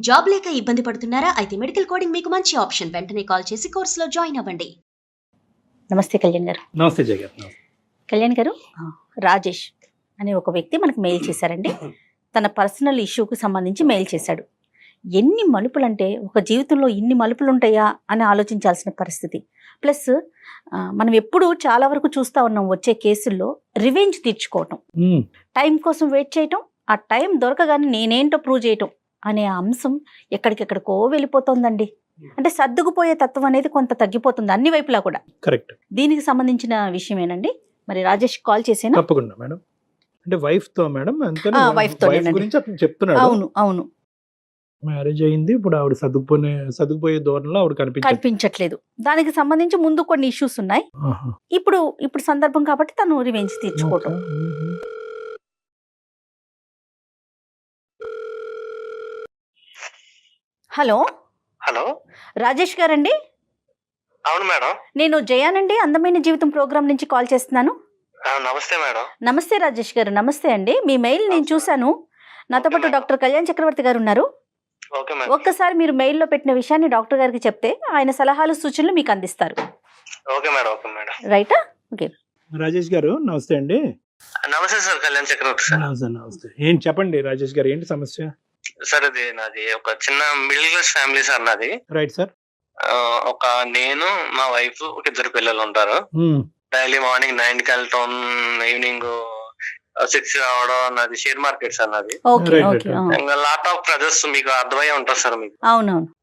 Job లేక ఇబ్బంది పడుతున్నారా? అయితే మెడికల్ కోడింగ్ మీకు మంచి ఆప్షన్. వెంటనే కాల్ చేసి కోర్సులో జాయిన్ అవ్వండి. నమస్తే కళ్యాణ్ గారు. నమస్తే జయ గారు. కళ్యాణ్ గారు, రాజేష్ అనే ఒక వ్యక్తి మనకు మెయిల్ చేశారండి. తన పర్సనల్ ఇష్యూకి సంబంధించి మెయిల్ చేశాడు. ఎన్ని మలుపులు అంటే, ఒక జీవితంలో ఇన్ని మలుపులు ఉంటాయా అని ఆలోచించాల్సిన పరిస్థితి. ప్లస్ మనం ఎప్పుడు చాలా వరకు చూస్తూ ఉన్నాం వచ్చే కేసుల్లో రివెంజ్ తీర్చుకోవటం, టైం కోసం వెయిట్ చేయటం, ఆ టైం దొరకగానే నేనేంటో ప్రూవ్ చేయటం అనే అంశం ఎక్కడికెక్కడికో వెళ్ళిపోతుందండి. అంటే సర్దుకుపోయే తత్వం అనేది కొంత తగ్గిపోతుంది అన్ని వైపులా కూడా. కరెక్ట్. దీనికి సంబంధించిన విషయమేనండి. మరి రాజేష్ కాల్ చేసేనా? తప్పకుండా మేడం. అంటే వైఫ్ తో మేడం, అంతే వైఫ్ తో గురించి అతను చెప్తున్నాడు. అవును అవును, మ్యారేజ్ అయింది, ఇప్పుడు ఆవిడ సర్దుకుపోయే ధోరణిలో ఆవిడ కనిపించట్లేదు. దానికి సంబంధించి ముందు కొన్ని ఇష్యూస్ ఉన్నాయి. ఇప్పుడు సందర్భం కాబట్టి తను రివెంజ్ తీర్చుకోవటం. హలో హలో, రాజేష్ గారండి? అవును మేడం. నేను జయానండి, అందమైన జీవితం ప్రోగ్రామ్ నుంచి కాల్ చేస్తున్నాను. నమస్తే మేడం. నమస్తే రాజేష్ గారు. నమస్తే అండి. మీ మెయిల్ నేను చూశాను. నాతో పాటు డాక్టర్ కళ్యాణ్ చక్రవర్తి గారు ఉన్నారు. ఒక్కసారి మీరు మెయిల్లో పెట్టిన విషయాన్ని డాక్టర్ గారికి చెప్తే ఆయన సలహాలు సూచనలు మీకు అందిస్తారు. రైటా? ఓకే. రాజేష్ గారు నమస్తే అండి. నమస్తే సార్, కళ్యాణ్ చక్రవర్తి సార్. నమస్తే. ఏంటి చెప్పండి రాజేష్ గారు, ఏంటి సమస్య? సార్, అది నాది ఒక చిన్న మిడిల్ క్లాస్ ఫ్యామిలీ సార్ నాది. Right sir. ఒక నేను, మా వైఫ్, ఒక ఇద్దరు పిల్లలు ఉంటారు. డైలీ మార్నింగ్ 9కి వెళ్ళటం, ఈవినింగ్ 6 రావడం. నాది షేర్ మార్కెట్ సార్ నాది. లాట్ ఆఫ్ ప్రెజర్స్ మీకు అర్థమయ్యే ఉంటుంది సార్. మీకు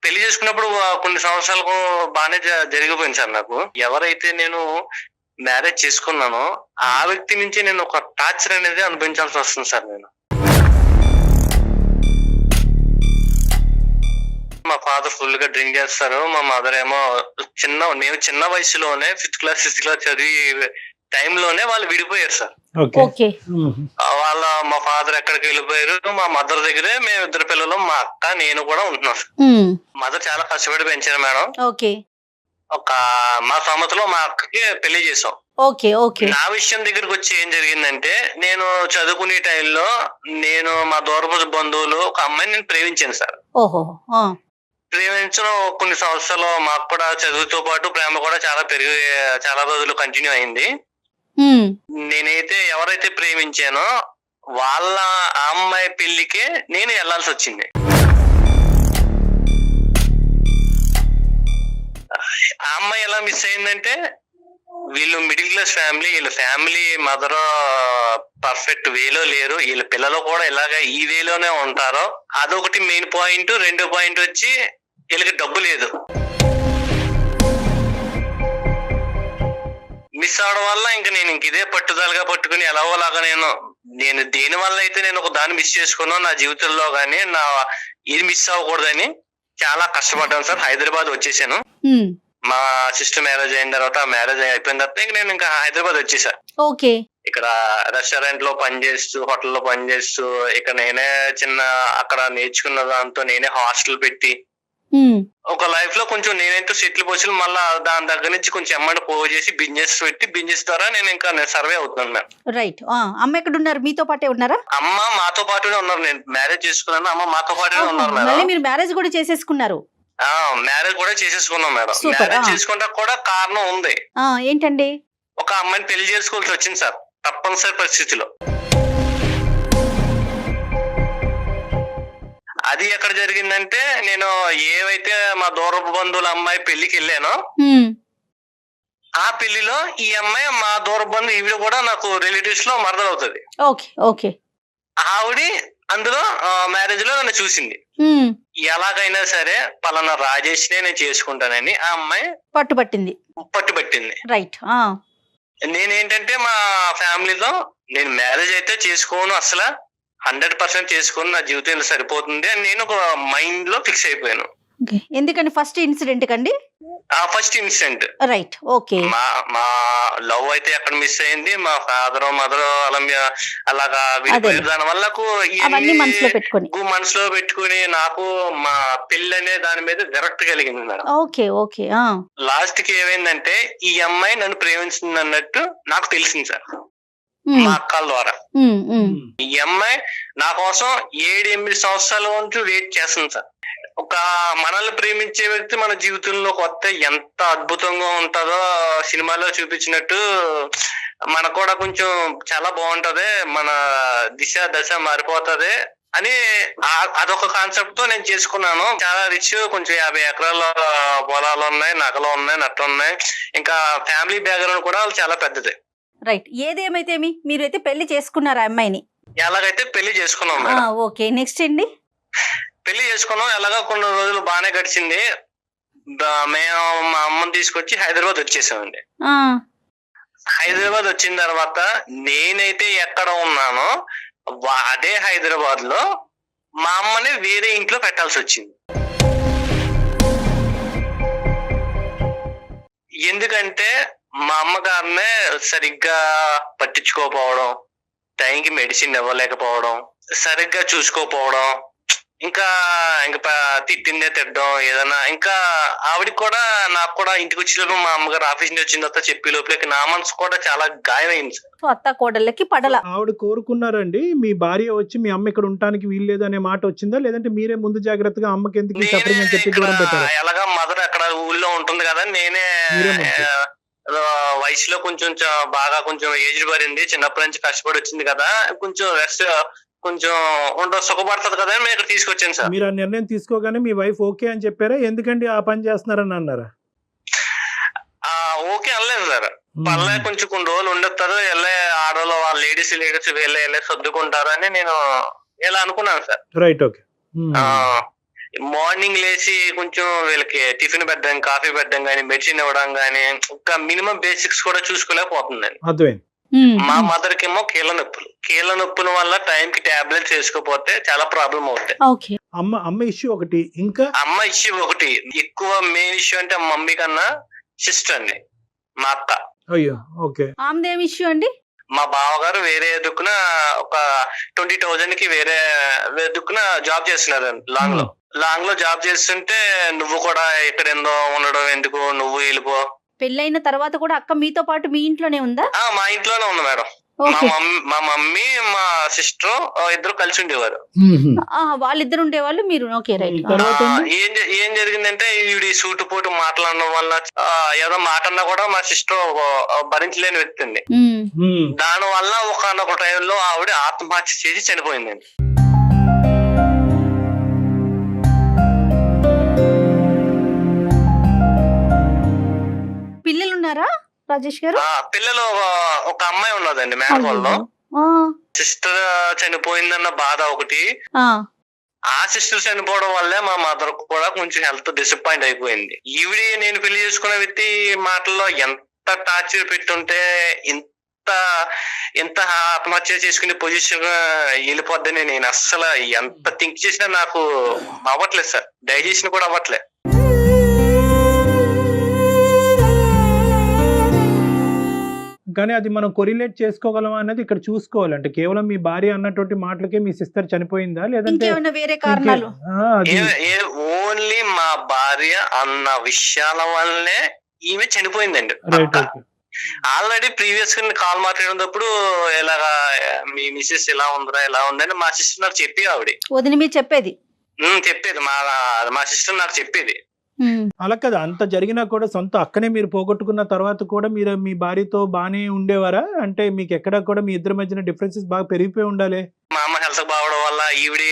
పెళ్లి చేసుకున్నప్పుడు కొన్ని సంవత్సరాలకు బాగానే జరిగిపోయింది సార్. నాకు ఎవరైతే నేను మ్యారేజ్ చేసుకున్నానో ఆ వ్యక్తి నుంచి నేను ఒక టార్చర్ అనేది అనుభవించాల్సి వస్తుంది సార్. నేను మా ఫాదర్ ఫుల్ గా డ్రింక్ చేస్తారు. మా మదర్ ఏమో మేము చిన్న వయసులోనే 5th క్లాస్ 6th క్లాస్ చదివి టైంలోనే వాళ్ళు విడిపోయారు సార్. మా ఫాదర్ ఎక్కడికి వెళ్ళిపోయారు. మా మదర్ దగ్గరే మేము ఇద్దరు పిల్లలు, మా అక్క, నేను కూడా ఉంటున్నాం సార్. మదర్ చాలా కష్టపడి పెంచారు మేడం. ఒక మా సమతలో మా అక్కకి పెళ్లి చేసాం. నా విషయం దగ్గరకు వచ్చి ఏం జరిగిందంటే, నేను చదువుకునే టైంలో నేను మా దూరపు బంధువులు ఒక అమ్మాయిని నేను ప్రేమించాను సార్. ప్రేమించిన కొన్ని సంవత్సరాలు మాకు కూడా చదువుతో పాటు ప్రేమ కూడా చాలా రోజులు కంటిన్యూ అయింది. నేనైతే ఎవరైతే ప్రేమించానో వాళ్ళ అమ్మాయి పెళ్లికే నేను వెళ్లాల్సి వచ్చింది. ఆ అమ్మాయి ఎలా మిస్ అయిందంటే, వీళ్ళు మిడిల్ క్లాస్ ఫ్యామిలీ, వీళ్ళ ఫ్యామిలీ మదర్ పర్ఫెక్ట్ వేలో లేరు, వీళ్ళ పిల్లలు కూడా ఇలాగ ఈ వేలోనే ఉంటారు. అదొకటి మెయిన్ పాయింట్. రెండో పాయింట్ వచ్చి వీళ్ళకి డబ్బు లేదు. మిస్ అవడం వల్ల నేను ఇదే పట్టుదలగా పట్టుకుని ఎలాగోలాగా నేను దేని వల్ల అయితే నేను ఒక దాన్ని మిస్ చేసుకున్నాను నా జీవితంలో, గానీ ఇది మిస్ అవ్వకూడదని చాలా కష్టపడ్డాను సార్. హైదరాబాద్ వచ్చేసాను. మా సిస్టర్ మ్యారేజ్ అయిన తర్వాత, మ్యారేజ్ అయిపోయిన తర్వాత నేను ఇంకా హైదరాబాద్ వచ్చేసా. ఇక్కడ రెస్టారెంట్ లో పనిచేస్తూ, హోటల్లో పనిచేస్తూ, ఇక్కడ నేనే అక్కడ నేర్చుకున్న దాంతో నేనే హాస్టల్ పెట్టి ఒక లైఫ్ లో కొంచెం నేనైతే సెటిల్ పోసి, మళ్ళా దాని దగ్గర నుంచి కొంచెం అమౌంట్ పోగు చేసి బిజినెస్ పెట్టి, బిజినెస్ ద్వారా నేను సర్వే అవుతున్నాను మేడం. రైట్. అమ్మ ఎక్కడ ఉన్నారు? మీతో పాటే ఉన్నారా? అమ్మ మాతో పాటునే ఉన్నారు. నేను మ్యారేజ్ చేసుకున్నాను, అమ్మ మాతో పాటునే ఉన్నారు మేడం. మీరు మ్యారేజ్ కూడా చేసేసుకున్నారు? మ్యారేజ్ కూడా చేసేసుకున్నాం మేడం. మ్యారేజ్ చేసుకుంటా కూడా కారణం ఉంది. ఏంటండి? ఒక అమ్మాయిని పెళ్లి చేసుకోవాల్సి వచ్చింది సార్, తప్పనిసరి పరిస్థితిలో. అది ఎక్కడ జరిగిందంటే, నేను ఏవైతే మా దూరపు బంధువుల అమ్మాయి పెళ్లికి వెళ్ళానో ఆ పెళ్లిలో ఈ అమ్మాయి మా దూరపు బంధువు, ఈవిడ కూడా నాకు రిలేటివ్స్ లో మరదలవుతుంది. ఆవిడ అందులో మ్యారేజ్ లో నన్ను చూసింది. ఎలాగైనా సరే పలానా రాజేష్ నేను చేసుకుంటానని ఆ అమ్మాయి పట్టుబట్టింది. రైట్. నేనేంటంటే మా ఫ్యామిలీలో నేను మ్యారేజ్ అయితే చేసుకోను, అసలు 100% చేసుకుని నా జీవితం సరిపోతుంది అని నేను ఒక మైండ్ లో ఫిక్స్ అయిపోయాను. ఎందుకని? ఫస్ట్ ఇన్సిడెంట్ కండి? First incident. రైట్. ఓకే. మా లవ్ అయితే ఎక్కడ మిస్ అయింది, మా ఫాదర్ మదర్ అలాగా విడిపోయారు. దాని వల్ల మనసులో పెట్టుకుని నాకు మా పెళ్లి అనే దాని మీద విరక్తి కలిగింది మేడం. లాస్ట్ కి ఏమైందంటే, ఈ అమ్మాయి నన్ను ప్రేమించింది అన్నట్టు నాకు తెలిసింది సార్, మా అక్కల ద్వారా. ఈ అమ్మాయి నా కోసం 7-8 సంవత్సరాల నుంచి వెయిట్ చేస్తుంది సార్. ఒక మనల్ని ప్రేమించే వ్యక్తి మన జీవితంలోకి వస్తే ఎంత అద్భుతంగా ఉంటుందో సినిమాలో చూపించినట్టు మనకు కూడా కొంచెం చాలా బాగుంటది, మన దశ మారిపోతది అని అదొక కాన్సెప్ట్ తో నేను చేసుకున్నాను. చాలా రిచ్, కొంచెం 50 ఎకరాల పొలాలు ఉన్నాయి, నగలు ఉన్నాయి, నట్టు ఉన్నాయి, ఇంకా ఫ్యామిలీ బ్యాక్గ్రౌండ్ కూడా చాలా పెద్దది. రైట్, ఏదేమైతేమి మీరైతే పెళ్లి చేసుకున్నారు ఆ అమ్మాయిని. ఎలాగైతే పెళ్లి చేసుకున్నాం మేడం. ఓకే, నెక్స్ట్ అండి. పెళ్లి చేసుకున్నాం, ఎలాగో కొన్ని రోజులు బాగానే గడిచింది. మేము మా అమ్మని తీసుకొచ్చి హైదరాబాద్ వచ్చేసామండి. హైదరాబాద్ వచ్చిన తర్వాత నేనైతే ఎక్కడ ఉన్నానో అదే హైదరాబాద్ లో మా అమ్మని వేరే ఇంట్లో పెట్టాల్సి వచ్చింది. ఎందుకంటే మా అమ్మగారినే సరిగ్గా పట్టించుకోకపోవడం, టైంకి మెడిసిన్ ఇవ్వలేకపోవడం, సరిగ్గా చూసుకోకపోవడం, ఇంకా తిట్టిందే తిట్టడం ఏదన్నా. ఇంకా ఆవిడకి కూడా నాకు కూడా ఇంటికి వచ్చినప్పుడు మా అమ్మగారు ఆఫీస్ నుంచి వచ్చిన తర్వాత చెప్పి లోపలికి నా మనసు కూడా చాలా గాయమైంది సార్. అత్త కోడళ్ళకి పడల. ఆవిడ కోరుకున్నారండి మీ భార్య వచ్చి మీ అమ్మ ఇక్కడ ఉండటానికి వీల్లేదు అనే మాట వచ్చిందా, లేదంటే మీరే ముందు జాగ్రత్తగా అమ్మకి ఎందుకు సఫరింగ్ అని చెప్పి దూరం పెట్టారు? ఎలాగా మదర్ అక్కడ ఊళ్ళో ఉంటుంది కదా, నేనే వయసులో కొంచెం బాగా కొంచెం ఏజ్ పడింది, చిన్నప్పటి నుంచి కష్టపడి వచ్చింది కదా, కొంచెం రెస్ట్ కొంచెం సుఖపడుతుంది కదా నేను ఇక్కడ తీసుకొచ్చాను సార్. మీరు ఆ నిర్ణయం తీసుకోగానే మీ వైఫ్ ఓకే అని చెప్పారా? ఎందుకండి ఆ పని చేస్తున్నారని అన్నారా? ఓకే అనలేదు సార్. పర్లే కొంచెం కొన్ని రోజులు ఉండొస్తారు, వెళ్ళే ఆడవాళ్ళు వాళ్ళ లేడీస్ వెళ్ళే సర్దుకుంటారు అని నేను ఇలా అనుకున్నాను సార్. Right, okay. మార్నింగ్ లేచి కొంచెం వీళ్ళకి టిఫిన్ పెట్టడం, కాఫీ పెట్టడం గానీ, మెడిసిన్ ఇవ్వడం గానీ, ఒక మినిమం బేసిక్స్ కూడా చూసుకోలేకపోతుందండి. అర్థమైంది. మా మదర్ కేమో కీళ్ళ నొప్పుల వల్ల టైం కి టాబ్లెట్స్ వేసుకోపోతే చాలా ప్రాబ్లం అవుతాయి. అమ్మ ఇష్యూ ఒకటి, ఇంకా అమ్మ ఇష్యూ ఒకటి. ఎక్కువ మెయిన్ ఇష్యూ అంటే మమ్మీ కన్నా సిస్టర్ అండి, మా అక్క. అయ్యో, ఓకే. ఆమెదేం ఇష్యూ అండి? మా బావగారు వేరే దుక్కున ఒక 20,000 కి వేరే దుక్కున జాబ్ చేస్తున్నారు లాంగ్ లో జాబ్ చేస్తుంటే, నువ్వు కూడా ఇక్కడ ఏందో ఉండడం ఎందుకు, నువ్వు వెళ్ళిపో. పెళ్ళైన తర్వాత కూడా అక్క మీతో పాటు మీ ఇంట్లోనే ఉందా? మా ఇంట్లోనే ఉంది మేడం. మా మమ్మీ మా సిస్టర్ ఇద్దరు కలిసి ఉండేవారు. వాళ్ళిద్దరు ఉండేవాళ్ళు, మీరు ఓకే రైట్. ఏం జరిగిందంటే ఈవిడి సూటుపోటు మాట్లాడడం వల్ల ఏదో మాటన్నా కూడా మా సిస్టర్ భరించలేని వ్యక్తి అండి. దాని వల్ల ఒకనొక టైంలో ఆవిడ ఆత్మహత్య చేసి చనిపోయిందండి. పిల్లలు ఉన్నారా రాజేష్ గారు? పిల్లలు ఒక అమ్మాయి ఉన్నదండి మేనకోళ్ళలో. సిస్టర్ చనిపోయిందన్న బాధ ఒకటి. ఆ సిస్టర్ చనిపోవడం వల్లే మా మదర్ కూడా కొంచెం హెల్త్ డిసప్పాయింట్ అయిపోయింది. ఈవిడి నేను పెళ్లి చేసుకున్న వ్యక్తి మాటల్లో ఎంత టార్చర్ పెట్టుంటే ఎంత ఆత్మహత్య చేసుకునే పొజిషన్ వెళ్ళిపోద్దని నేను అస్సలు ఎంత థింక్ చేసినా నాకు అవ్వట్లేదు సార్, డైజెషన్ కూడా అవ్వట్లేదు. కానీ అది మనం కొరిలేట్ చేసుకోగలమా అనేది ఇక్కడ చూసుకోవాలి. అంటే కేవలం మీ భార్య అన్నటువంటి మాటలకే మీ సిస్టర్ చనిపోయిందా, లేదంటే వేరే కారణాలు? ఓన్లీ మా భార్య అన్న విషయాల వల్లనే ఈమె చనిపోయిందండి. ఆల్రెడీ ప్రీవియస్ గా కాల్ మాట్లాడినప్పుడు ఇలాగా మీ మిస్సెస్ ఇలా ఉందిరా ఇలా ఉందని మా సిస్టర్ నాకు చెప్పి ఆవిడ చెప్పేది మా సిస్టర్ నాకు చెప్పేది. అలా కదా, అంత జరిగినా కూడా సొంత అక్కనే మీరు పోగొట్టుకున్న తర్వాత కూడా మీరు మీ భార్యతో బానే ఉండేవారా? అంటే మీకు ఎక్కడా కూడా మీ ఇద్దరి మధ్యన డిఫరెన్సెస్ బాగా పెరిగిపోయి ఉండాలి. మా అమ్మ హెల్త్ బాగోవడం వల్ల ఈవిడి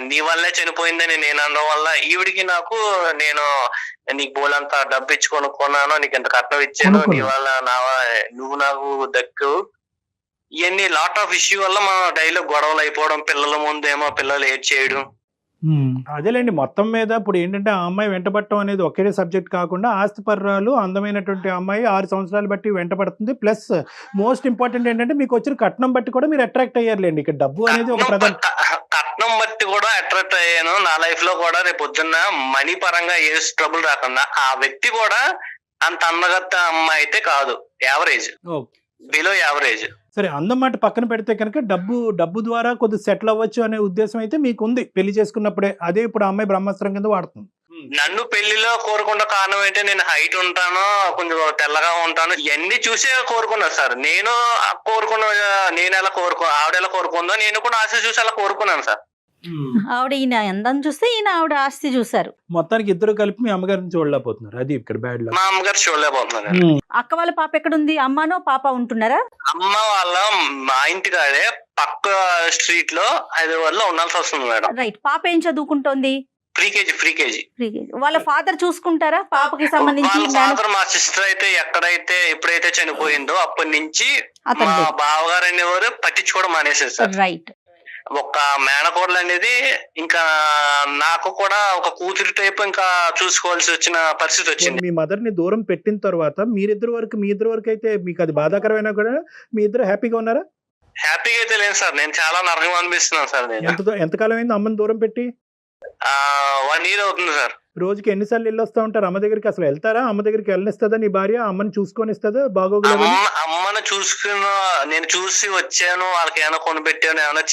నీ వల్లే చనిపోయిందని నేను అనడం వల్ల ఈవిడికి నాకు నేను నీకు బోలంతా డబ్బు ఇచ్చి కొనుక్కున్నాను, నీకు ఎంత కట్నం ఇచ్చాను, నీ వల్ల నువ్వు నాకు దక్కు, ఇవన్నీ లాట్ ఆఫ్ ఇష్యూ వల్ల మా డైలో గొడవలు అయిపోవడం, పిల్లల ముందేమో పిల్లలు ఏడ్ చేయడం. అదేలేండి, మొత్తం మీద ఇప్పుడు ఏంటంటే ఆ అమ్మాయి వెంటబడటం అనేది ఒకే సబ్జెక్ట్ కాకుండా ఆస్తిపర్రాలు అందమైనటువంటి అమ్మాయి 6 సంవత్సరాలు బట్టి వెంటబడుతుంది. ప్లస్ మోస్ట్ ఇంపార్టెంట్ ఏంటంటే మీకు వచ్చిన కట్నం బట్టి కూడా మీరు అట్రాక్ట్ అయ్యారులేండి. ఇక్కడ డబ్బు అనేది ఒక ప్రధాన కట్నం బట్టి కూడా అట్రాక్ట్ అయ్యాను. నా లైఫ్ లో కూడా రేపు పొద్దున్న మనీ పరంగా ఏ ట్రబుల్ రాకుండా, ఆ వ్యక్తి కూడా అంత అందగత్త అమ్మాయి అయితే కాదు, యావరేజ్, బిలో యావరేజ్. సరే, అందం మాట పక్కన పెడితే కనుక డబ్బు ద్వారా కొద్దిగా సెటిల్ అవ్వచ్చు అనే ఉద్దేశం అయితే మీకు ఉంది పెళ్లి చేసుకున్నప్పుడే. అదే ఇప్పుడు అమ్మాయి బ్రహ్మాస్త్రం కింద వాడుతుంది. నన్ను పెళ్లిలో కోరుకున్న కారణం ఏంటంటే నేను హైట్ ఉంటాను, కొంచెం తెల్లగా ఉంటాను, ఇవన్నీ చూసే కోరుకున్నా సార్. నేను ఎలా ఆవిడ ఎలా కోరుకుందో నేను కూడా ఆశ చూసి అలా కోరుకున్నాను సార్. ఆవిడ ఈయన అందం చూస్తే ఈయన ఆవిడ ఆస్తి చూశారు. మొత్తానికి ఇద్దరు కలిపి మీ అమ్మగారిని చూడలేకపోతున్నారు, అది ఇక్కడ బ్యాడ్ మా అమ్మగారు చూడలేకపోతున్నారు. అక్క వాళ్ళ పాప ఎక్కడుంది? అమ్మనో పాప ఉంటున్నారా? అమ్మ వాళ్ళ మా ఇంటి కాడే పక్క స్ట్రీట్ లో హైదరాబాద్ లో ఉండాల్సి వస్తుంది మేడం. రైట్. పాప ఏం చదువుకుంటోంది? Pre KG. వాళ్ళ ఫాదర్ చూసుకుంటారా పాపకి సంబంధించి? వాళ్ళ ఫాదర్ మా సిస్టర్ అయితే ఎప్పుడైతే చనిపోయిందో అప్పటి నుంచి అతను మా బావగారు అనేవారు పట్టించుకోవడం మానేసారు సార్. రైట్. ఒక మేనకోడలు అనేది ఇంకా నాకు కూడా ఒక కూతురి టైప్ ఇంకా చూసుకోవాల్సి వచ్చిన పరిస్థితి వచ్చింది. మీ మదర్ ని దూరం పెట్టిన తర్వాత మీ ఇద్దరు వరకు అయితే మీకు అది బాధాకరమైనా కూడా మీ ఇద్దరు హ్యాపీగా ఉన్నారా? హ్యాపీగా అయితే లేదు సార్, నేను చాలా నరకం అనిపిస్తున్నాను సార్. నేను ఎంతకాలం అయింది అమ్మని దూరం పెట్టి? 1 year అవుతుంది సార్. రోజుకి ఎన్నిసార్లు వెళ్ళొస్తా ఉంటారు అమ్మ దగ్గరికి? అసలు వెళ్తారా? అమ్మ దగ్గరికి వెళ్ళనిస్తుందా నీ భార్య? అమ్మని చూసుకొని ఇస్తుందా? బాగోగులు అమ్మను నేను చూసి వచ్చాను, వాళ్ళకి ఏమైనా కొనిపెట్టాను, ఏమైనా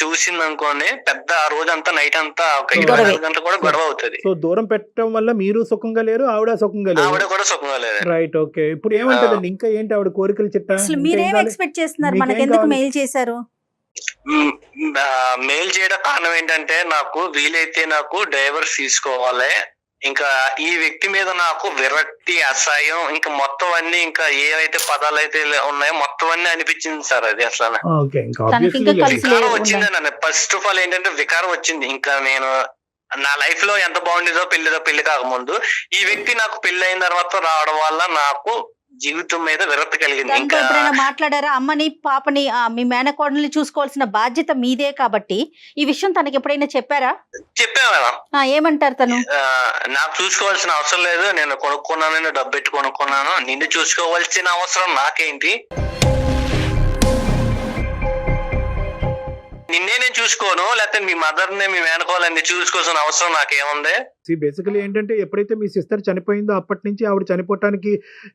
చూసింది అనుకోని పెద్ద ఆ రోజు అంతా నైట్ అంతా ఒక 24 గంటలు కూడా గొడవ అవుతుంది. సో దూరం పెట్టడం వల్ల మీరు సుఖంగా లేరు, ఆవిడ సుఖంగా లేరు. ఆవిడ కూడా సుఖంగా లేదు. రైట్. ఓకే. ఇప్పుడు ఏమంటదండి? ఇంకా ఏంటి ఆవిడ కోరికలు చిట్టా? అసలు మీరేం ఎక్స్పెక్ట్ చేస్తున్నారు? మనకి ఎందుకు మెయిల్ చేశారు? మెయిల్ చేయడం కారణం ఏంటంటే నాకు వీలైతే నాకు డైవర్స్ తీసుకోవాలి, ఇంకా ఈ వ్యక్తి మీద నాకు విరక్తి, అసహ్యం, ఇంకా మొత్తం అన్ని ఇంకా ఏవైతే పదాలు అయితే ఉన్నాయో మొత్తం అన్ని అనిపించింది సార్. అది అసలు వికారం వచ్చింది నన్ను. ఫస్ట్ ఆఫ్ ఆల్ ఏంటంటే వికారం వచ్చింది. ఇంకా నేను నా లైఫ్ లో ఎంత బాగుండేదో పెళ్లి కాకముందు ఈ వ్యక్తి నాకు పెళ్లి అయిన తర్వాత రావడం వల్ల నాకు జీవితం మీద విరక్తి కలిగింది. ఇంకా ఎప్పుడైనా మాట్లాడారా? అమ్మని పాపని మీ మేనకోడల్ని చూసుకోవాల్సిన బాధ్యత మీదే కాబట్టి ఈ విషయం తనకి ఎప్పుడైనా చెప్పారా? చెప్పా మేడం. ఏమంటారు తను? నాకు చూసుకోవాల్సిన అవసరం లేదు, నేను కొనుక్కున్నాను, డబ్బు పెట్టి కొనుక్కున్నాను, నిన్ను చూసుకోవాల్సిన అవసరం నాకేంటి? నిన్నే నేను చూసుకోను, లేకపోతే మీ మదర్ ని మీ మేనకోవాలని చూసుకోవాల్సిన అవసరం నాకేముంది? బేసికలీ ఏంటంటే ఎప్పుడైతే మీ సిస్టర్ చనిపోయిందో అప్పటి నుంచి ఆవిడ చనిపోవటానికి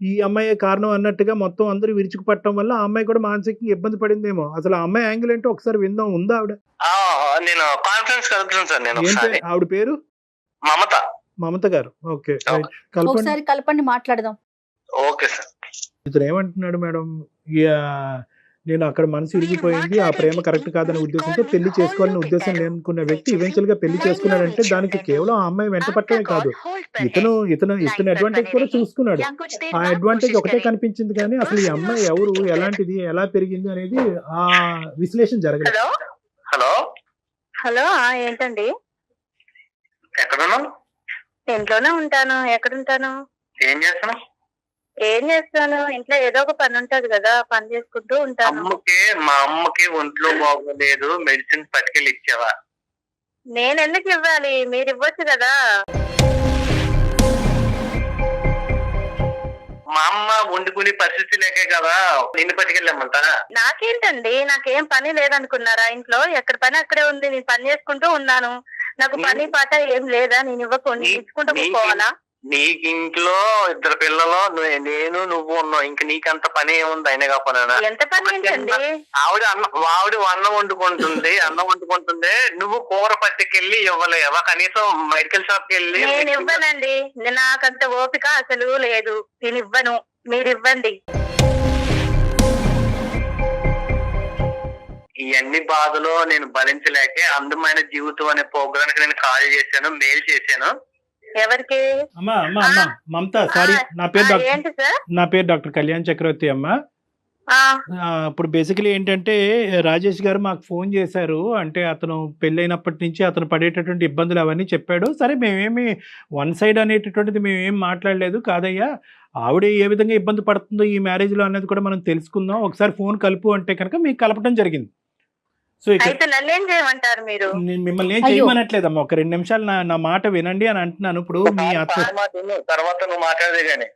ఈ అమ్మాయి కారణం అన్నట్టుగా మొత్తం అందరూ విరుచుకుపట్టడం వల్ల ఆ అమ్మాయి కూడా మానసికంగా ఇబ్బంది పడిందేమో. అసలు ఆ అమ్మాయి యాంగిల్ ఏంటో ఒకసారి విందాం. ఉందా ఆవిడ? నేను కాన్ఫరెన్స్ కలుగుతాను సార్. నేను ఆవిడ పేరు మమత గారు. ఓకే. ఒకసారి కలపండి, మాట్లాడదాం. Okay sir. ఇతను ఏమంటున్నాడు మేడం? నేను అక్కడ మనసు ఇరిగిపోయింది, ఆ ప్రేమ కరెక్ట్ కాదనే ఉద్దేశంతో పెళ్లి చేసుకోవాలనే ఉద్దేశం లేనుకున్న వ్యక్తి ఈవెన్చువల్ గా పెళ్లి చేసుకున్నాడంటే దానికి కేవలం ఆ అమ్మాయి వెంట పట్టమే కాదు, ఇతను అడ్వాంటేజ్ కూడా చూసుకున్నాడు. ఆ అడ్వాంటేజ్ ఒకటే కనిపించింది కానీ అసలు ఈ అమ్మాయి ఎవరు, ఎలాంటిది, ఎలా పెరిగింది అనేది ఆ విశ్లేషణ జరగలేదు. హలో ఏంటండి? ఎక్కడున్నా? ఇంట్లోనే ఉంటాను. ఎక్కడుంటాను? ఏం చేస్తాను? ఇంట్లో ఏదో ఒక పని ఉంటది కదా, పని చేసుకుంటూ ఉంటాను. మా అమ్మకి ఒంట్లో బాగోలేదు, మెడిసిన్ పట్టుకెళ్ళి ఇచ్చావా? నేను ఎందుకు ఇవ్వాలి? మీరు ఇవ్వచ్చు కదా. మా అమ్మ వండుకునే పరిస్థితి లేకే కదా నిన్ను పట్టుకెళ్ళమంట. నాకేంటండి, నాకేం పని లేదనుకున్నారా? ఇంట్లో ఎక్కడ పని అక్కడే ఉంది, నేను పని చేసుకుంటూ ఉన్నాను. నాకు పని పాట ఏం లేదా? నేను ఇవ్వకుండా ఇచ్చుకుంటూ పోవాలా? నీకు ఇంట్లో 2 పిల్లలు, నేను నువ్వు ఉన్నావు, ఇంక నీకంత పని ఏముంది? అయినా కాకపోయినా ఎంత పని ఏంటండి? ఆవిడ అన్నం వండుకుంటుంది, నువ్వు కూర పట్టుకెళ్ళి ఇవ్వలేవా? కనీసం మెడికల్ షాప్ కి వెళ్ళి. నేను ఇవ్వనండి, నాకంత ఓపిక అసలు లేదు, నేను ఇవ్వను, మీరు ఇవ్వండి. ఇవన్నీ బాధలు నేను భరించలేకే అందమైన జీవితం అనే ప్రోగ్రామ్ కి నేను కాల్ చేశాను, మెయిల్ చేశాను. ఎవరికి? మమత, సారీ, నా పేరు డాక్టర్ కళ్యాణ్ చక్రవర్తి అమ్మ. ఇప్పుడు బేసికలీ ఏంటంటే రాజేష్ గారు మాకు ఫోన్ చేశారు. అంటే అతను పెళ్ళైనప్పటి నుంచి అతను పడేటటువంటి ఇబ్బందులు అవన్నీ చెప్పాడు. సరే, మేమేమి వన్ సైడ్ అనేటటువంటిది మేమేం మాట్లాడలేదు. కాదయ్యా, ఆవిడ ఏ విధంగా ఇబ్బంది పడుతుందో ఈ మ్యారేజ్లో అనేది కూడా మనం తెలుసుకుందాం, ఒకసారి ఫోన్ కలుపు అంటే కనుక మీకు కలపడం జరిగింది. సో మిమ్మల్ని ఏం చేయమనట్లేదమ్మా, ఒక 2 నిమిషాలు నా మాట వినండి అని అంటున్నాను. ఇప్పుడు మీ అత్త తర్వాత నువ్వు మాట్లాడేది కానీ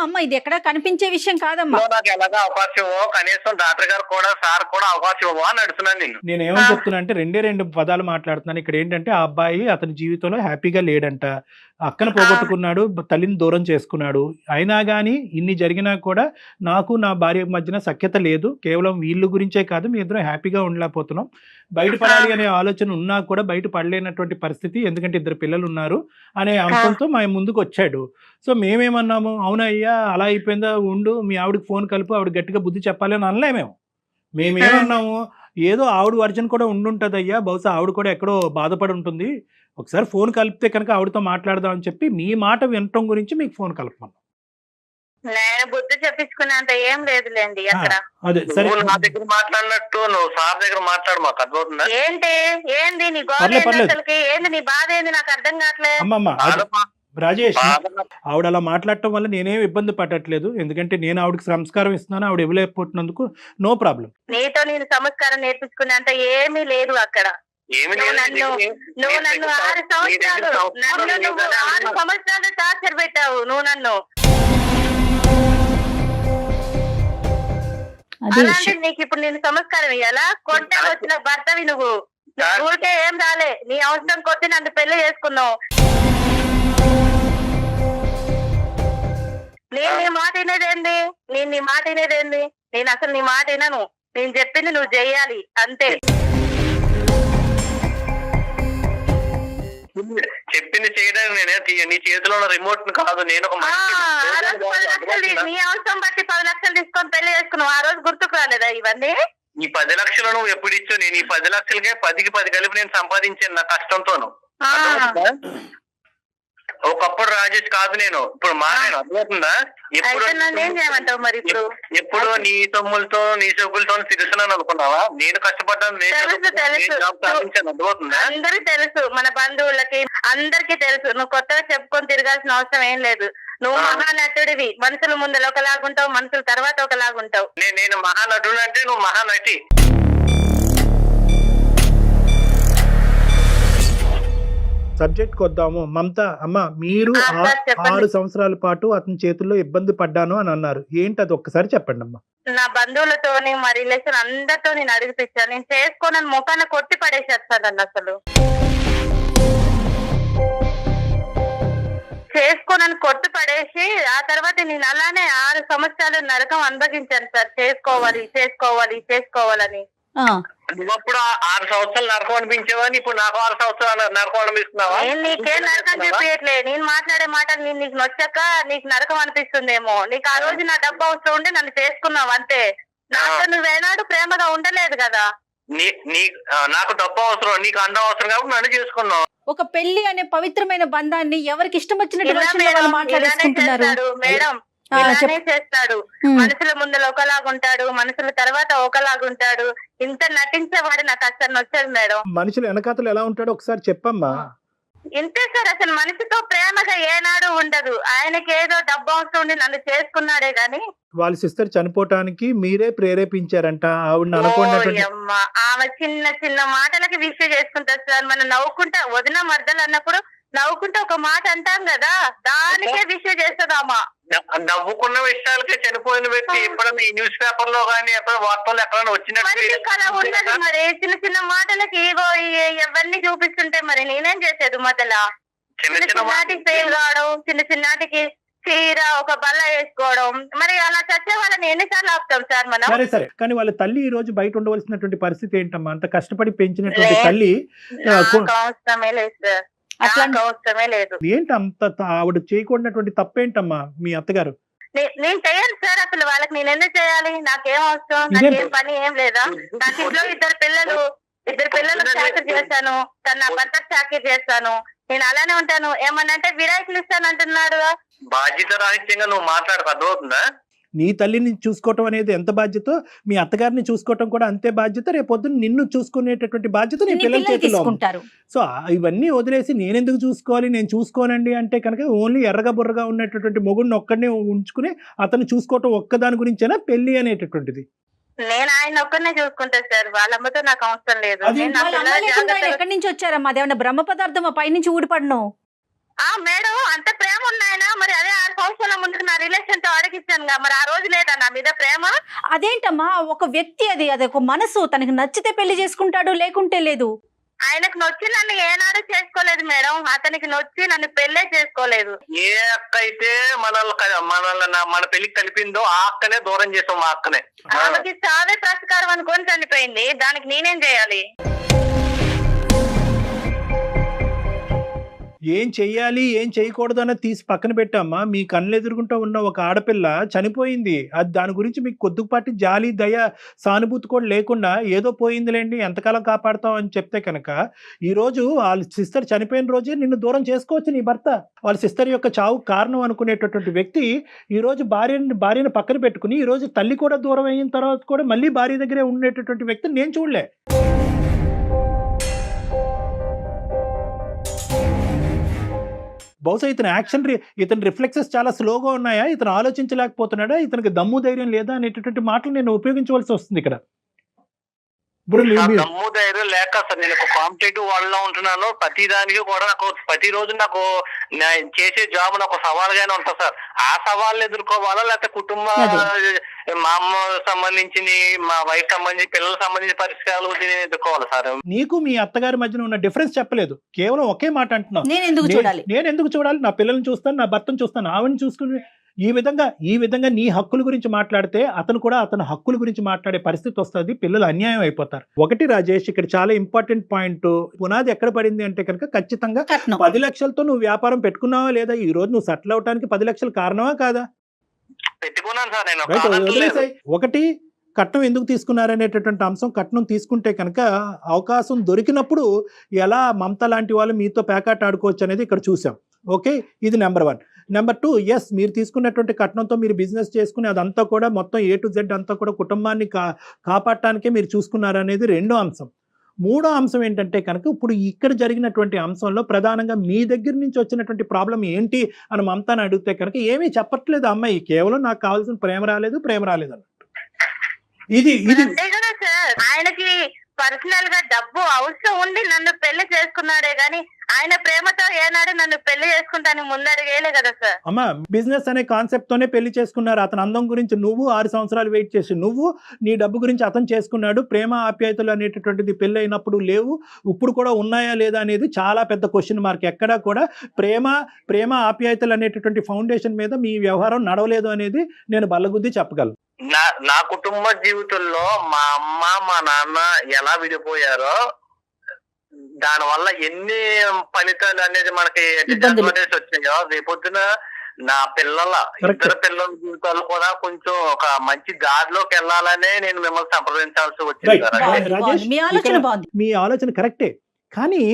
అమ్మ ఇది ఎక్కడ కనిపించే విషయం కాదమ్మా. నాకు ఎలాగా అవకాశం, కనీసం డాక్టర్ గారు కూడా సార్ కూడా అవకాశం ఇవ్వ అని అడుగుతున్నాను. నేను ఏమని చెప్తున్నా అంటే 2 పదాలు మాట్లాడుతున్నాను ఇక్కడ. ఏంటంటే ఆ అబ్బాయి అతని జీవితంలో హ్యాపీగా లేడంట, అక్కను పోగొట్టుకున్నాడు, తల్లిని దూరం చేసుకున్నాడు. అయినా కానీ ఇన్ని జరిగినా కూడా నాకు నా భార్య మధ్యన సఖ్యత లేదు. కేవలం వీళ్ళు గురించే కాదు, మీ ఇద్దరు హ్యాపీగా ఉండలేకపోతున్నాం. బయటపడాలి అనే ఆలోచన ఉన్నా కూడా బయట పడలేనటువంటి పరిస్థితి పరిస్థితి, ఎందుకంటే 2 పిల్లలు ఉన్నారు అనే అంశంతో మా ముందుకు వచ్చాడు. సో మేమేమన్నాము, అవునయ్యా అలా అయిపోయిందా, ఉండు మీ ఆవిడకి ఫోన్ కలుపు, ఆవిడ గట్టిగా బుద్ధి చెప్పాలి అని అనలేమేము. మేమేమన్నాము, ఏదో ఆవిడ వర్జన్ కూడా ఉండుంటుంది అయ్యా, బహుశా ఆవిడ కూడా ఎక్కడో బాధపడి ఉంటుంది, ఒకసారి ఫోన్ కలిపితే కనుక ఆవిడతో మాట్లాడదాం అని చెప్పి మీ మాట వినటం గురించి మీకు ఫోన్ కలపమన్నాం. నేను బుద్ధి చెప్పించుకునేంత ఏం లేదులేండి అక్కడ. అదే సరే, నువ్వు నా దగ్గర మాట్లాడినట్టు నువ్వు సార్ దగ్గర మాట్లాడు, మాకు అర్థమవుతుందా? ఏంది నీ గోడ పర్లేదు, పర్లేదు. అసలుకి ఏంది నీ బాధ ఏంది నాకు అర్థం కావట్లేదు. అమ్మమ్మ రాజేష్, ఆవిడ అలా మాట్లాడటం వల్ల నేనేం ఇబ్బంది పడట్లేదు, ఎందుకంటే నేను ఆవిడకి సంస్కారం ఇస్తున్నాను, ఆవిడ ఇవ్వలేకపోతున్నందుకు నో ప్రాబ్లం. నీతో నేను సంస్కారం నేర్పించుకునేంత ఏమీ లేదు అక్కడ. ఏమి నువ్వు నన్ను 6 సంవత్సరాలు టార్చర్ పెట్టావు నువ్వు నన్ను. అలాంటి నీకు ఇప్పుడు నేను సంస్కారం ఇయ్యాలా? కొట్టే వచ్చిన భర్తవి నువ్వు ఊరికే ఏం రాలే, నీ అవసరం కొద్ది నన్ను పెళ్లి చేసుకున్నావు. నేను నీ మాట వినేదేంది? నేను అసలు నీ మాట వినను. నేను చెప్పింది నువ్వు చెయ్యాలి అంతే. చెప్పింది చేయడానికి నేనే నీ చేతిలో ఉన్న రిమోట్ కాదు, నేను ఒక నీ అవసరం బట్టి 10 లక్షలు తీసుకొని పెళ్లి చేసుకున్నావు. ఆ రోజు గుర్తుకు రాలేదా ఇవన్నీ? ఈ 10 లక్షలు నువ్వు ఎప్పుడు ఇచ్చావు? నేను ఈ 10 లక్షలకే 10కి 10 కలిపి నేను సంపాదించాను నా కష్టంతోను. ఒకప్పుడు రాజేష్ కాదు నేను, ఇప్పుడు మారాను, అర్థమవుతుందా? ఎప్పుడు నీ సొమ్ములతో నీ సొమ్ములతో తిరుగుతున్నాను అనుకున్నావా? నేను కష్టపడ్డాను, అర్థమవుతుందా? అందరికి తెలుసు, మన బంధువులకి అందరికి తెలుసు. నువ్వు కొత్తగా చెప్పుకొని తిరగాల్సిన అవసరం ఏం లేదు. నువ్వు మహానటుడివి, మనుషుల ముందర ఒకలాగుంటావు, మనుషుల తర్వాత ఒకలాగుంటావు. నేను మహానటుడు అంటే నువ్వు మహానటి. సబ్జెక్ట్ కొద్దాము. మమత అమ్మ, మీరు 6 సంవత్సరాల పాటు అతని చేతుల్లో ఇబ్బంది పడ్డాను అని అన్నారు, ఏంటి అది ఒక్కసారి చెప్పండి అమ్మా. నా బంధువులతోని మా రిలేషన్ అందరితో నేను అడిగిపించాను. నేను చేసుకోనని ముఖాన కొట్టి పడేసేస్తాను. అసలు చేసుకోనని కొట్టి పడేసి ఆ తర్వాత నేను అలానే 6 సంవత్సరాలు నరకం అనుభవించాను సార్. చేసుకోవాలని. నువ్వప్పుడు 6 సంవత్సరాలు నరకం అనిపించేవాడిని, ఇప్పుడు నాకు 6 సంవత్సరాలు నరకం అనిపిస్తున్నావా? నేను నీకేం నరకం చూపించట్లే. నేను మాట్లాడే మాటలు నీకు నొచ్చాక నీకు నరకం అనిపిస్తుందేమో. నీకు ఆ రోజు నా డబ్బు అవసరం ఉండి నన్ను చేసుకున్నావు అంతే. నాతో నువ్వేనాడు ప్రేమగా ఉండలేదు కదా. నాకు డబ్బు అవసరం, నీకు అందం అవసరం కాబట్టి నన్ను చేసుకున్నావు. ఒక పెళ్లి అనే పవిత్రమైన బంధాన్ని ఎవరికి ఇష్టం వచ్చినట్టు మాట్లాడేసుకుంటున్నారు మేడం. ఇలానే చేస్తాడు. మనుషుల ముందర ఒకలాగుంటాడు, మనుషుల తర్వాత ఒకలాగుంటాడు. ఇంత నటించేవాడు నాకు అసలు నచ్చదు మేడం. మనుషులు వెనకాతలు ఎలా ఉంటాడో ఒకసారి చెప్పమ్మా. ఇంతే సార్, అసలు మనిషితో ప్రేమగా ఏనాడు ఉండదు. ఆయనకి ఏదో డబ్బు అవసరం ఉండి నన్ను చేసుకున్నాడే గాని. వాళ్ళ సిస్టర్ చనిపోవటానికి మీరే ప్రేరేపించారంట ఆవిడ అనుకున్నటువంటి. ఆమె చిన్న చిన్న మాటలకి విషయం చేసుకుంటారు సార్. మనం నవ్వుకుంటా వదిన మర్దలు అన్నప్పుడు నవ్వుకుంటే ఒక మాట అంటాం కదా, దానికే విషయం చేస్తుందామా. నవ్వుకున్న విషయాలకే చనిపోయిన వ్యక్తి ఎప్పుడైనా ఈ న్యూస్ పేపర్ లో కానీ ఎక్కడ వార్తల్లో ఎక్కడైనా వచ్చినట్టు మరి చిన్న చిన్న మాటలకి ఇగో ఎవరిని చూపిస్తుంటే మరి నేనేం చేసేది? మొదల చిన్నటికి ఫెయిల్ కావడం, చిన్నటికి చీర ఒక బల్ల వేసుకోవడం, మరి అలా చచ్చే వాళ్ళని ఎన్నిసార్లు ఆపుతాం సార్ మనం? సరే, కానీ వాళ్ళ తల్లి ఈ రోజు బయట ఉండవలసినటువంటి పరిస్థితి ఏంటమ్మా? అంత కష్టపడి పెంచినటువంటి తల్లి అవసరమే లేదు సార్, అవసరమే లేదు. ఏంటి అంత ఆవిడ చేయకూడనటువంటి తప్పేంటమ్మా మీ అత్తగారు? నేను చెయ్యాలి సార్. అసలు వాళ్ళకి నేను ఎందుకు చేయాలి? నాకేం అవసరం, నాకేం పని ఏం లేదా? నాకు ఇంట్లో ఇద్దరు పిల్లలు చాకరీ చేశాను, నా భర్త చాకరీ చేస్తాను. నేను అలానే ఉంటాను. ఏమన్నంటే విడాకులు ఇస్తాను అంటున్నాడు. బాధ్యత రాహిత్యంగా నువ్వు మాట్లాడక అర్థమవుతుందా? నీ తల్లిని చూసుకోవటం అనేది ఎంత బాధ్యత, మీ అత్తగారిని చూసుకోవటం కూడా అంతే బాధ్యత. రేపొద్దున నిన్ను చూసుకునేటటువంటి బాధ్యత నీ పిల్లల చేతిలో ఉంటారు. సో ఇవన్నీ వదిలేసి నేనెందుకు చూసుకోవాలి, నేను చూసుకోనండి అంటే కనుక ఓన్లీ ఎర్రగా బుర్రగా ఉన్నటువంటి మొగుడిని ఒక్కడినే ఉంచుకుని అతను చూసుకోవటం ఒక్కదాని గురించేనా పెళ్లి అనేటటువంటిది? నేను ఆయన ఒక్కనే చూసుకుంటా సార్, వాళ్ళమ్మతో నాకు అవసరం లేదు. ఎక్కడి నుంచి వచ్చారమ్మా? అదేమన్నా బ్రహ్మ పదార్థమా పైనుంచి ఊడిపడను? మేడం అంత ప్రేమ ఉన్నాయన మరి అదే 6 సంవత్సరాల ముందుకు నా రిలేషన్ తో అడిగిస్తాను, మరి ఆ రోజు లేదా నా మీద ప్రేమ? అదేంటమ్మా, ఒక వ్యక్తి అది ఒక మనసు, తనకి నచ్చితే పెళ్లి చేసుకుంటాడు, లేకుంటే లేదు. ఆయనకు నొచ్చి నన్ను ఏనాడు చేసుకోలేదు మేడం, అతనికి నొచ్చి నన్ను పెళ్లే చేసుకోలేదు. ఏ అక్క అయితే మన పెళ్లికి కలిపిందో ఆ అక్కనే దూరం చేసాం. మా అక్కనే ఆమెకి చావే ప్రస్కారం అనుకొని చనిపోయింది, దానికి నేనేం చేయాలి? ఏం చెయ్యాలి ఏం చేయకూడదు అన్నది తీసి పక్కన పెట్టామ్మా. మీ కళ్ళు ఎదురుగుంటూ ఉన్న ఒక ఆడపిల్ల చనిపోయింది. అది దాని గురించి మీకు కొద్దిపాటి జాలి దయ సానుభూతి కూడా లేకుండా ఏదో పోయిందిలేండి ఎంతకాలం కాపాడుతాం అని చెప్తే కనుక ఈరోజు వాళ్ళ సిస్టర్ చనిపోయిన రోజే నిన్ను దూరం చేసుకోవచ్చు నీ భర్త. వాళ్ళ సిస్టర్ యొక్క చావు కారణం అనుకునేటటువంటి వ్యక్తి ఈరోజు భార్యను పక్కన పెట్టుకుని ఈరోజు తల్లి కూడా దూరం అయిన తర్వాత కూడా మళ్ళీ భార్య దగ్గరే ఉండేటటువంటి వ్యక్తిని నేను చూడలే. బహుశా ఇతని రిఫ్లెక్సెస్ చాలా స్లోగా ఉన్నాయా, ఇతను ఆలోచించలేకపోతున్నాడా, ఇతనికి దమ్ము ధైర్యం లేదా అనేటటువంటి మాటలు నేను ఉపయోగించవలసి వస్తుంది ఇక్కడ. ఇప్పుడు దమ్ము ధైర్యం లేక సార్ నేను ఒక కాంపిటేటివ్ వరల్డ్ లో ఉంటున్నాను. ప్రతి దానికి కూడా నాకు ప్రతిరోజు నాకు చేసే జాబ్ నాకు సవాల్గానే ఉంటుంది సార్. ఆ సవాళ్ళు ఎదుర్కోవాలా లేకపోతే కుటుంబ మా అమ్మ సంబంధించింది మా వైఫ్ సంబంధించి పిల్లలకు సంబంధించిన పరిష్కారాలు నేను ఎదుర్కోవాలి సార్. నీకు మీ అత్తగారి మధ్యన ఉన్న డిఫరెన్స్ చెప్పలేదు, కేవలం ఒకే మాట అంటున్నావు. నేను ఎందుకు చూడాలి, నా పిల్లల్ని చూస్తాను, నా భర్తను చూస్తాను, ఆవిడని చూసుకుని ఈ విధంగా నీ హక్కుల గురించి మాట్లాడితే అతను కూడా అతని హక్కుల గురించి మాట్లాడే పరిస్థితి వస్తుంది. పిల్లలు అన్యాయం అయిపోతారు. ఒకటి రాజేష్, ఇక్కడ చాలా ఇంపార్టెంట్ పాయింట్, పునాది ఎక్కడ పడింది అంటే కనుక ఖచ్చితంగా 10 లక్షలతో నువ్వు వ్యాపారం పెట్టుకున్నావా లేదా, ఈ రోజు నువ్వు సెటిల్ అవడానికి 10 లక్షలు కారణమా కాదా? పెట్టుకున్నాను సార్ నేను. ఒకటి కట్నం ఎందుకు తీసుకున్నారనేటటువంటి అంశం. కట్నం తీసుకుంటే కనుక అవకాశం దొరికినప్పుడు ఎలా మమత లాంటి వాళ్ళు మీతో పేకాట ఆడుకోవచ్చు అనేది ఇక్కడ చూసాం. ఓకే, ఇది నెంబర్ 1. నెంబర్ 2, ఎస్ మీరు తీసుకున్నటువంటి కట్నంతో మీరు బిజినెస్ చేసుకుని అదంతా కూడా మొత్తం A to Z అంతా కూడా కుటుంబాన్ని కాపాడటానికే మీరు చూసుకున్నారనేది రెండో అంశం. మూడో అంశం ఏంటంటే కనుక ఇప్పుడు ఇక్కడ జరిగినటువంటి అంశంలో ప్రధానంగా మీ దగ్గర నుంచి వచ్చినటువంటి ప్రాబ్లం ఏంటి అని మమతాని అడిగితే కనుక ఏమీ చెప్పట్లేదు అమ్మాయి, కేవలం నాకు కావాల్సిన ప్రేమ రాలేదు అన్నట్టు. ఇది ఆయనకి పర్సనల్ గా డబ్బు అవసరం ఉండి నన్ను పెళ్లి చేసుకున్నాడే గాని ఆయన ప్రేమతో ఏనాడు నన్ను పెళ్లి చేసుకుంటాను ముందడిగేలే కదా సార్. అమ్మా, బిజినెస్ అనే కాన్సెప్ట్ తోనే పెళ్లి చేసుకున్నారు. అతని అందం గురించి నువ్వు 6 సంవత్సరాలు వెయిట్ చేసి నువ్వు నీ డబ్బు గురించి అతను చేసుకున్నాడు. ప్రేమ ఆప్యాయతలు అనేటటువంటిది పెళ్లి అయినప్పుడు లేవు, ఇప్పుడు కూడా ఉన్నాయా లేదా అనేది చాలా పెద్ద క్వశ్చన్ మార్క్. ఎక్కడా కూడా ప్రేమ ఆప్యాయతలు అనేటటువంటి ఫౌండేషన్ మీద మీ వ్యవహారం నడవలేదు అనేది నేను బల్లగుద్ది చెప్పగలను. నా కుటుంబ జీవితంలో మా అమ్మ మా నాన్న ఎలా విడిపోయారో దాని వల్ల ఎన్ని ఫలితాలు అనేది మనకి డిసడ్వాంటేజ్ వచ్చాయో రేపొద్దున నా ఇద్దరు పిల్లల జీవితాలు కూడా కొంచెం ఒక మంచి దారిలోకి వెళ్ళాలనే నేను మిమ్మల్ని సంప్రదించాల్సి వచ్చింది. మీ ఆలోచన కరెక్టే, కానీ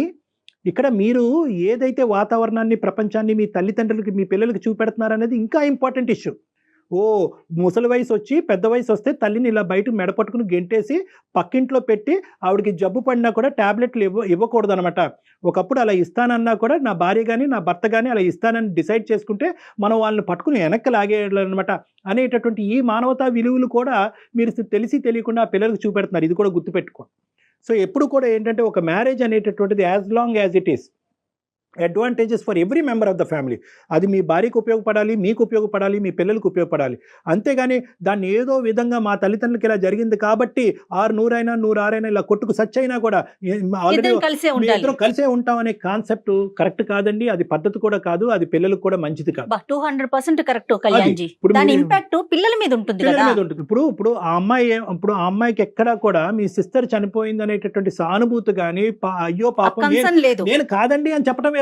ఇక్కడ మీరు ఏదైతే వాతావరణాన్ని ప్రపంచాన్ని మీ తల్లిదండ్రులకి మీ పిల్లలకి చూపెడుతున్నారనేది ఇంకా ఇంపార్టెంట్ ఇష్యూ. ముసలి వయసు వచ్చి పెద్ద వయసు వస్తే తల్లిని ఇలా బయట మెడపట్టుకుని గెంటేసి పక్కింట్లో పెట్టి ఆవిడకి జబ్బు పడినా కూడా ట్యాబ్లెట్లు ఇవ్వకూడదు అనమాట. ఒకప్పుడు అలా ఇస్తానన్నా కూడా నా భార్య కానీ నా భర్త కానీ అలా ఇస్తానని డిసైడ్ చేసుకుంటే మనం వాళ్ళని పట్టుకుని వెనక్కి లాగేయాలన్నమాట అనేటటువంటి ఈ మానవతా విలువలు కూడా మీరు తెలిసి తెలియకుండా ఆ పిల్లలకు చూపెడుతున్నారు. ఇది కూడా గుర్తుపెట్టుకోండి. సో ఎప్పుడు కూడా ఏంటంటే ఒక మ్యారేజ్ అనేటటువంటిది as long as it is advantages for every member of the family. అది మీ భార్యకు ఉపయోగపడాలి, మీకు ఉపయోగపడాలి, మీ పిల్లలకు ఉపయోగపడాలి. అంతేగాని దాన్ని ఏదో విధంగా మా తల్లిదండ్రులకి ఇలా జరిగింది కాబట్టి 100 ఇలా కొట్టుకు సచ్చైనా కూడా ఇద్దరం కలిసే ఉంటాం అనే కాన్సెప్ట్ కరెక్ట్ కాదండి. అది పద్ధతి కూడా కాదు, అది పిల్లలకు కూడా మంచిది కాదు. 200% కరెక్ట్ కళ్యాణ్జీ. దాని ఇంపాక్ట్ పిల్లల మీద ఉంటుంది. ఇప్పుడు ఆ అమ్మాయికి ఎక్కడా కూడా మీ సిస్టర్ చనిపోయింది అనేటటువంటి సానుభూతి కానీ అయ్యో పాపం నేను కాదండి అని చెప్పడం.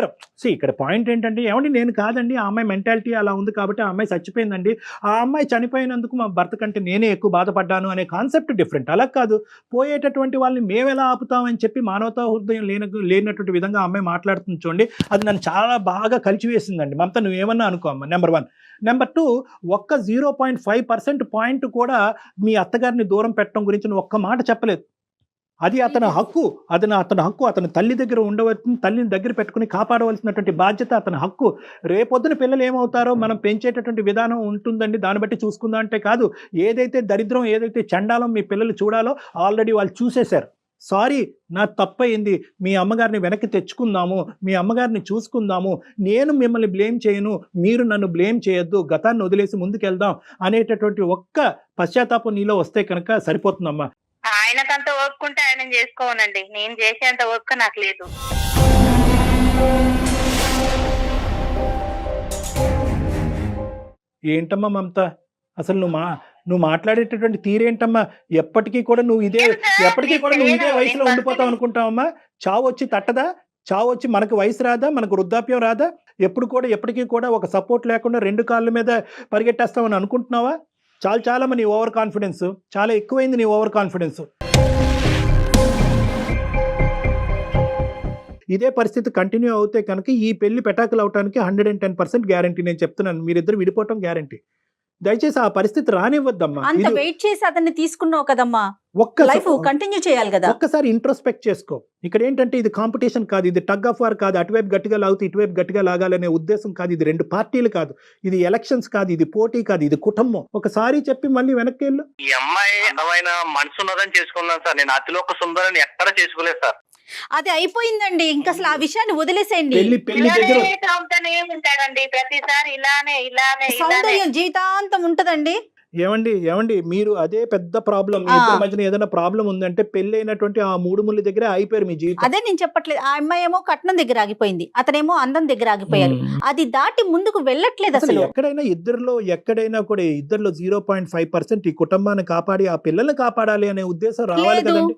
ఇక్కడ పాయింట్ ఏంటంటే ఏమండి నేను కాదండి, ఆ అమ్మాయి మెంటాలిటీ అలా ఉంది కాబట్టి ఆ అమ్మాయి చచ్చిపోయిందండి, ఆ అమ్మాయి చనిపోయినందుకు మా భర్త కంటే నేనే ఎక్కువ బాధపడ్డాను అనే కాన్సెప్ట్ డిఫరెంట్. అలా కాదు, పోయేటటువంటి వాళ్ళని మేము ఎలా ఆపుతామని చెప్పి మానవతా హృదయం లేనటువంటి విధంగా ఆ అమ్మాయి మాట్లాడుతుంది చూడండి. అది నన్ను చాలా బాగా కలిచివేసిందండి. మమత నువ్వేమన్నా అనుకో అమ్మ. నెంబర్ 1. నెంబర్ 2, ఒక్క 0.5% పాయింట్ కూడా మీ అత్తగారిని దూరం పెట్టడం గురించి నువ్వు ఒక్క మాట చెప్పలేదు. అది అతని హక్కు, అతని తల్లి దగ్గర ఉండవలసిన, తల్లిని దగ్గర పెట్టుకుని కాపాడవలసినటువంటి బాధ్యత అతని హక్కు. రేపొద్దున పిల్లలు ఏమవుతారో మనం పెంచేటటువంటి విధానం ఉంటుందండి, దాన్ని బట్టి చూసుకుందాం అంటే కాదు. ఏదైతే దరిద్రం, ఏదైతే చండాలం మీ పిల్లలు చూడాలో ఆల్రెడీ వాళ్ళు చూసేశారు. సారీ, నా తప్పయింది, మీ అమ్మగారిని వెనక్కి తెచ్చుకుందాము, మీ అమ్మగారిని చూసుకుందాము, నేను మిమ్మల్ని బ్లేమ్ చేయను, మీరు నన్ను బ్లేమ్ చేయొద్దు, గతాన్ని వదిలేసి ముందుకెళ్దాం అనేటటువంటి ఒక్క పశ్చాత్తాపం నీలో వస్తే కనుక సరిపోతుందమ్మా. ఆయనకంత ఓర్పుకుంటే ఆయన చేసుకోవనండి, నేను చేసేంత ఓర్పు నాకు లేదు. ఏంటమ్మా మమత, అసలు నువ్వు మాట్లాడేటటువంటి తీరేంటమ్మా? ఎప్పటికీ కూడా నువ్వు ఇదే వయసులో ఉండిపోతావు అనుకుంటావమ్మా? చావు వచ్చి తట్టదా? చావు వచ్చి మనకు వయసు రాదా, మనకు వృద్ధాప్యం రాదా? ఎప్పటికీ కూడా ఒక సపోర్ట్ లేకుండా 2 కాళ్ళ మీద పరిగెట్టేస్తామని అనుకుంటున్నావా? చాలా నీ ఓవర్ కాన్ఫిడెన్స్, చాలా ఎక్కువైంది నీ ఓవర్ కాన్ఫిడెన్స్. ఇదే పరిస్థితి కంటిన్యూ అవుతే కనుక ఈ పెళ్లి పెటాకులు అవడానికి 110% గ్యారంటీ. నేను చెప్తున్నాను, మీరిద్దరు విడిపోవటం గ్యారంటీ. దయచేసి ఆ పరిస్థితి రానివ్వద్దమ్మా. అంత వెయిట్ చేసి అతన్ని తీసుకున్నావు కదమ్మా, లైఫ్ కంటిన్యూ చేయాలి కదా. ఒక్కసారి ఇంట్రోస్పెక్ట్ చేసుకో. ఇక్కడ ఏంటంటే ఇది కాంపిటీషన్ కాదు, ఇది టగ్ ఆఫ్ వార్ కాదు. అటువైపు గట్టిగా లాగుతూ ఇటువైపు గట్టిగా లాగాలనే ఉద్దేశం కాదు. ఇది 2 పార్టీలు కాదు, ఇది ఎలక్షన్స్ కాదు, ఇది పోటీ కాదు, ఇది కుటుంబం. ఒకసారి చెప్పి మళ్ళీ వెనక్కి వెళ్ళు. ఈ అమ్మాయి అందమైన మనసు ఉన్నదని చేసుకున్నాను సార్. నేను అతిలోక సుందరని ఎక్కడ చేసుకోలేదు సార్. అది అయిపోయిందండి, ఇంకా అసలు ఆ విషయాన్ని వదిలేసేయండి. పెళ్లి దగ్గర ఉంటాడండి ప్రతిసారి ఇలానే సౌందర్యం జీవితాంతం ఉంటదండి. ఏమండి మీరు అదే పెద్ద ప్రాబ్లం. మీ ఇద్దరి మధ్యన ఏదైనా ప్రాబ్లం ఉందంటే పెళ్లి అయినటువంటి ఆ 3 ముళ్ళ దగ్గర అయిపోయారు మీ జీవితం. అదే నేను చెప్పట్లేదు. ఆ అమ్మాయి ఏమో కట్నం దగ్గర ఆగిపోయింది, అతనేమో అందం దగ్గర ఆగిపోయారు. అది దాటి ముందుకు వెళ్ళట్లేదు అసలు. ఎక్కడైనా కూడా ఇద్దరిలో 0.5% ఈ కుటుంబాన్ని కాపాడి ఆ పిల్లల్ని కాపాడాలి అనే ఉద్దేశం రావాలి కదండి.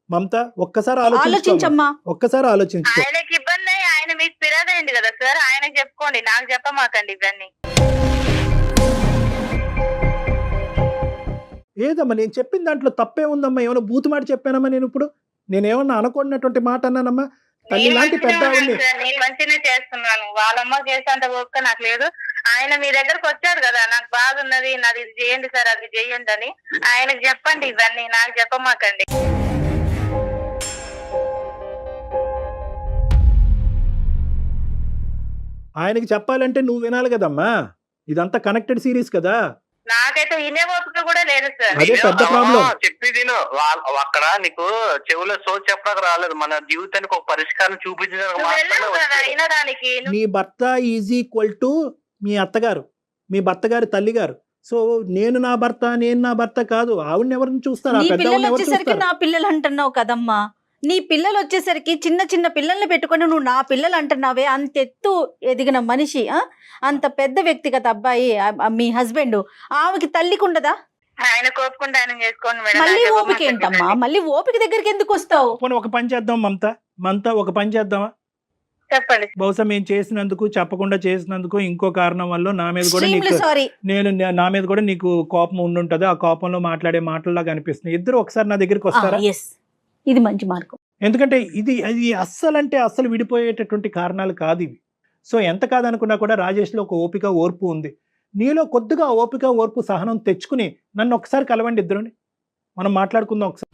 మమత, ఒక్కసారి ఆలోచించమ్మా, ఒక్కసారి ఆలోచించు. ఆయనకి ఇబ్బంది, ఆయన మీకు ఫిర్యాదు కదా సార్, ఆయనకి చెప్పుకోండి, నాకు చెప్పమాకండి ఇవన్నీ. ఏదమ్మా నేను చెప్పిన దాంట్లో తప్పే ఉందమ్మా? ఏమైనా బూతు మాట చెప్పానమ్మా? నేనేమన్నా అనుకున్నటువంటి మాట అన్నానమ్మా? తల్లి లాంటి పెద్ద నేను మంచిగానే చేస్తున్నాను, వాళ్ళమ్మ చేసేంత ఓపిక నాకు లేదు. ఆయన మీ దగ్గరకు వచ్చాడు కదా, నాకు బాధ ఉన్నది, నాది ఇది చేయండి సార్, అది చేయండి అని ఆయనకు చెప్పండి. ఇవన్నీ నాకు చెప్పమాకండి. ఆయనకి చెప్పాలంటే నువ్వు వినాలి కదమ్మా. ఇదంతా కనెక్టెడ్ సిరీస్ కదా. నాకైతే వినే ఓపిక కూడా లేదు సార్. అదే పెద్ద ప్రాబ్లం. చెప్పేది అక్కడ నీకు చెవులో సోల్ చెప్పడానికి రాలేదు. మన జీవితానికి ఒక పరిష్కారం చూపించడానికి. నీ భర్త ఈజ్ ఈక్వల్ టు మీ అత్తగారు, మీ భర్త గారి తల్లి గారు. సో నేను నా భర్త కాదు. ఆవిడని ఎవరిని చూస్తాను? నా పిల్లలు అంటున్నావు కదమ్మా. నీ పిల్లలు వచ్చేసరికి చిన్న పిల్లల్ని పెట్టుకొని నువ్వు నా పిల్లలు అంటున్నావే. అంతెత్తు ఎదిగిన మనిషి, అంత పెద్ద వ్యక్తిగత అబ్బాయి మీ హస్బెండ్, ఆమెకి తల్లికి ఉండదా? ఆయన కోపుకుంటే ఆయన చేసుకోండి మేడం. మళ్ళీ ఓపిక ఏంటమ్మా? మళ్ళీ ఓపిక దగ్గరికి ఎందుకు వస్తావు? ఒక పని చేద్దాం మమత, ఒక పని చేద్దామా? చెప్పండి. బహుశా మేము చేసినందుకు, చెప్పకుండా చేసినందుకు ఇంకో కారణం వల్ల నా మీద కూడా నా మీద కూడా నీకు కోపం ఉండుంటది. ఆ కోపంలో మాట్లాడే మాటల్లాగా అనిపిస్తుంది. ఇద్దరు ఒకసారి నా దగ్గరికి వస్తారా? ఇది మంచి మార్గం. ఎందుకంటే ఇది అస్సలు విడిపోయేటటువంటి కారణాలు కాదు ఇవి. సో ఎంత కాదనుకున్నా కూడా రాజేష్లో ఒక ఓపిక, ఓర్పు ఉంది. నీలో కొద్దిగా ఓపిక, ఓర్పు, సహనం తెచ్చుకుని నన్ను ఒకసారి కలవండి, ఇద్దరుని మనం మాట్లాడుకుందాం ఒకసారి.